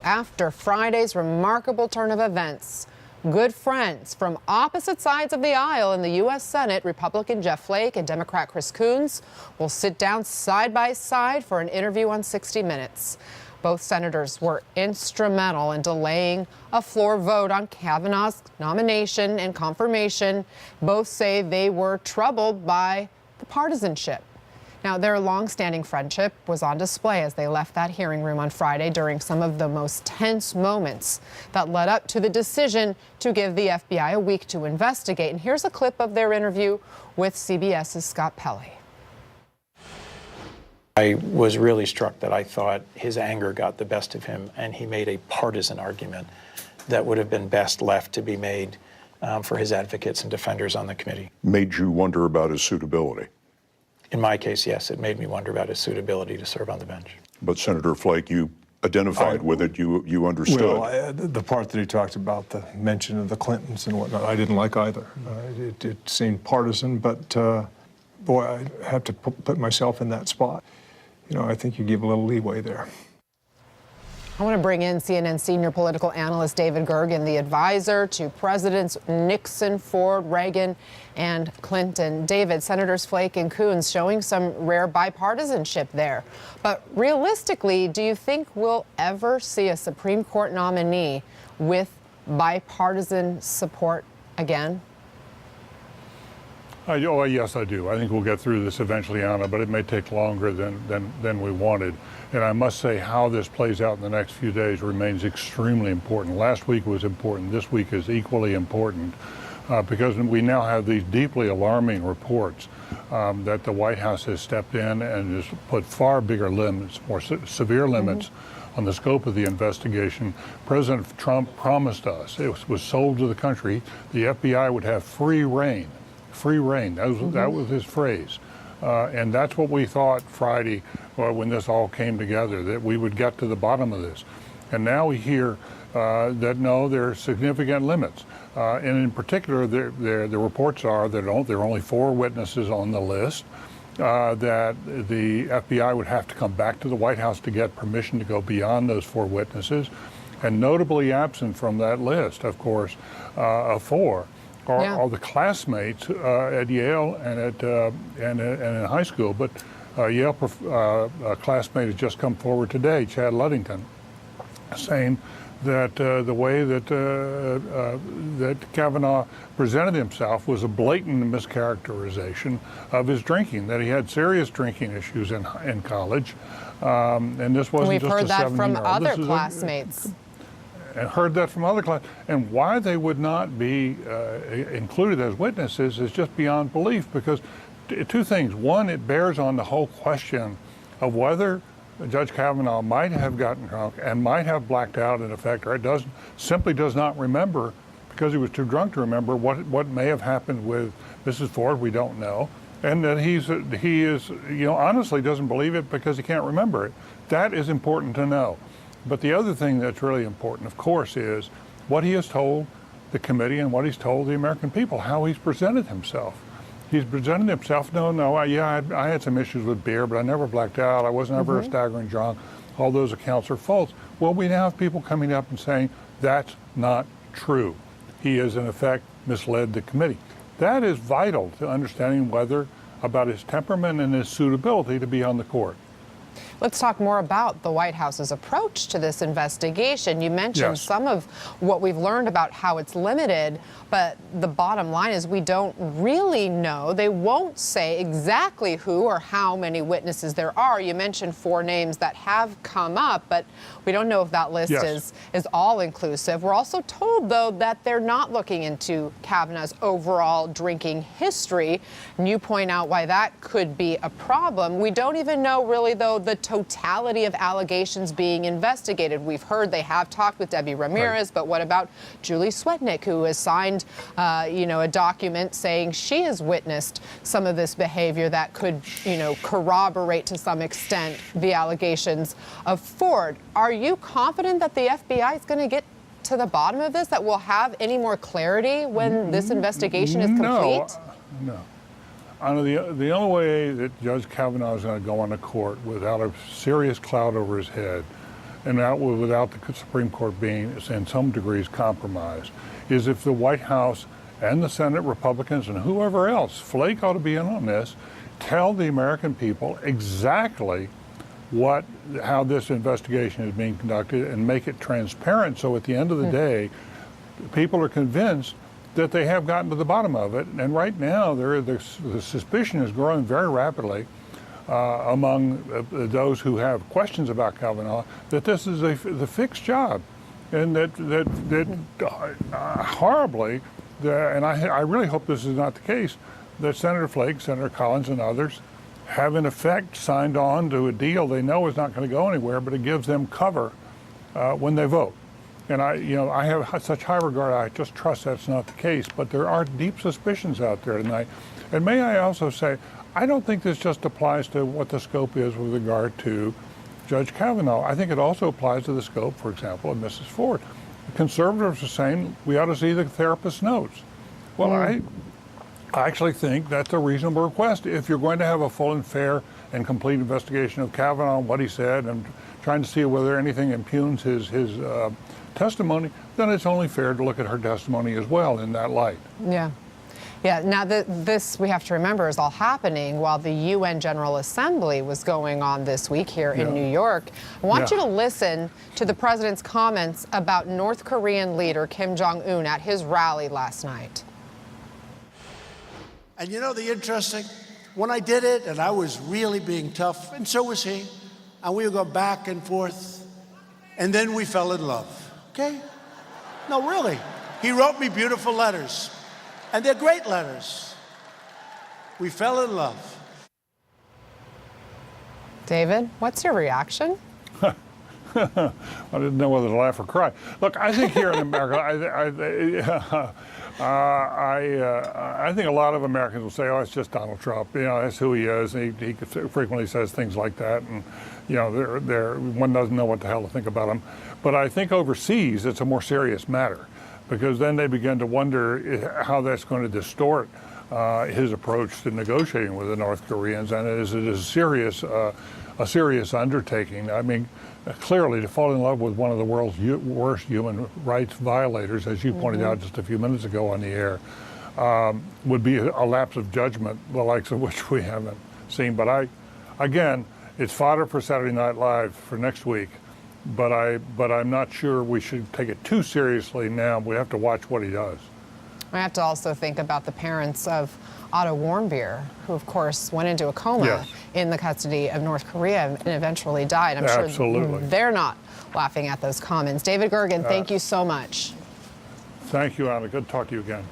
after Friday's remarkable turn of events. Good friends from opposite sides of the aisle in the U.S. Senate, Republican Jeff Flake and Democrat Chris Coons, will sit down side by side for an interview on 60 Minutes. Both senators were instrumental in delaying a floor vote on Kavanaugh's nomination and confirmation. Both say they were troubled by the partisanship. Now, their long-standing friendship was on display as they left that hearing room on Friday during some of the most tense moments that led up to the decision to give the FBI a week to investigate. And here's a clip of their interview with CBS's Scott Pelley. I was really struck that I thought his anger got the best of him, and he made a partisan argument that would have been best left to be made for his advocates and defenders on the committee. Made you wonder about his suitability? In my case, yes, it made me wonder about his suitability to serve on the bench. But Senator Flake, you identified with it, you understood. Well, the part that he talked about, the mention of the Clintons and whatnot, I didn't like either. It seemed partisan, but boy, I have to put myself in that spot. You know, I think you give a little leeway there. I want to bring in CNN senior political analyst David Gergen, the advisor to Presidents Nixon, Ford, Reagan, and Clinton. David, Senators Flake and Coons showing some rare bipartisanship there. But realistically, do you think we'll ever see a Supreme Court nominee with bipartisan support again? Yes, I do. I think we'll get through this eventually, Anna, but it may take longer than we wanted. And I must say how this plays out in the next few days remains extremely important. Last week was important. This week is equally important because we now have these deeply alarming reports that the White House has stepped in and has put far bigger limits, more severe limits on the scope of the investigation. President Trump promised us, it was sold to the country, the FBI would have free reign. Free reign, that was his phrase. And that's what we thought Friday when this all came together, that we would get to the bottom of this. And now we hear that no, there are significant limits. And in particular, the reports are that there are only 4 witnesses on the list, that the FBI would have to come back to the White House to get permission to go beyond those 4 witnesses. And notably absent from that list, of course, of 4. Are the classmates at Yale and in high school. But Yale classmate has just come forward today, Chad Ludington, saying that the way that Kavanaugh presented himself was a blatant mischaracterization of his drinking, that he had serious drinking issues in college, and this wasn't just a 7-year-old. We've heard that from other classmates. And heard that from other clients. And why they would not be included as witnesses is just beyond belief, because 2 things. One, it bears on the whole question of whether Judge Kavanaugh might have gotten drunk and might have blacked out in effect, or simply does not remember because he was too drunk to remember what may have happened with Mrs. Ford. We don't know. And that he is, honestly doesn't believe it because he can't remember it. That is important to know. But the other thing that's really important, of course, is what he has told the committee and what he's told the American people, how he's presented himself. He's presented himself, I had some issues with beer, but I never blacked out. I wasn't ever a staggering drunk. All those accounts are false. Well, we now have people coming up and saying that's not true. He has, in effect, misled the committee. That is vital to understanding about his temperament and his suitability to be on the court. Let's talk more about the White House's approach to this investigation. You mentioned some of what we've learned about how it's limited, but the bottom line is we don't really know. They won't say exactly who or how many witnesses there are. You mentioned 4 names that have come up, but we don't know if that list is all inclusive. We're also told, though, that they're not looking into Kavanaugh's overall drinking history. And you point out why that could be a problem. We don't even know really, though, the totality of allegations being investigated. We've heard they have talked with Debbie Ramirez, but what about Julie Swetnick, who has signed, a document saying she has witnessed some of this behavior that could, corroborate to some extent the allegations of Ford. Are you confident that the FBI is going to get to the bottom of this, that we'll have any more clarity when this investigation is complete? No. The only way that Judge Kavanaugh is going to go on the court without a serious cloud over his head and without the Supreme Court being in some degrees compromised, is if the White House and the Senate Republicans and whoever else, Flake ought to be in on this, tell the American people exactly how this investigation is being conducted and make it transparent, so at the end of the day, people are convinced that they have gotten to the bottom of it. And right now, the suspicion is growing very rapidly among those who have questions about Kavanaugh that this is the fixed job, and that horribly, and I really hope this is not the case, that Senator Flake, Senator Collins, and others have in effect signed on to a deal they know is not going to go anywhere, but it gives them cover when they vote. And I have such high regard, I just trust that's not the case, but there are deep suspicions out there tonight. And may I also say, I don't think this just applies to what the scope is with regard to Judge Kavanaugh. I think it also applies to the scope, for example, of Mrs. Ford. The conservatives are saying we ought to see the therapist's notes. Well, I actually think that's a reasonable request. If you're going to have a full and fair and complete investigation of Kavanaugh and what he said, and trying to see whether anything impugns his testimony, then it's only fair to look at her testimony as well in that light. Yeah. Yeah, now this, we have to remember, is all happening while the UN General Assembly was going on this week here in New York. I want you to listen to the president's comments about North Korean leader Kim Jong-un at his rally last night. And you know the interesting, when I did it, and I was really being tough, and so was he, and we would go back and forth, and then we fell in love, okay? No, really. He wrote me beautiful letters, and they're great letters. We fell in love. David, what's your reaction? I didn't know whether to laugh or cry. Look, I think here in America, I think a lot of Americans will say, "Oh, it's just Donald Trump. You know, that's who he is." He frequently says things like that, and you know, one doesn't know what the hell to think about him. But I think overseas, it's a more serious matter, because then they begin to wonder how that's going to distort his approach to negotiating with the North Koreans, and it is a serious undertaking. I mean, clearly, to fall in love with one of the world's worst human rights violators, as you pointed out just a few minutes ago on the air, would be a lapse of judgment, the likes of which we haven't seen. But again, it's fodder for Saturday Night Live for next week. But I'm not sure we should take it too seriously now. We have to watch what he does. I have to also think about the parents of Otto Warmbier, who, of course, went into a coma in the custody of North Korea and eventually died. I'm sure they're not laughing at those comments. David Gergen, thank you so much. Thank you, Anna. Good to talk to you again.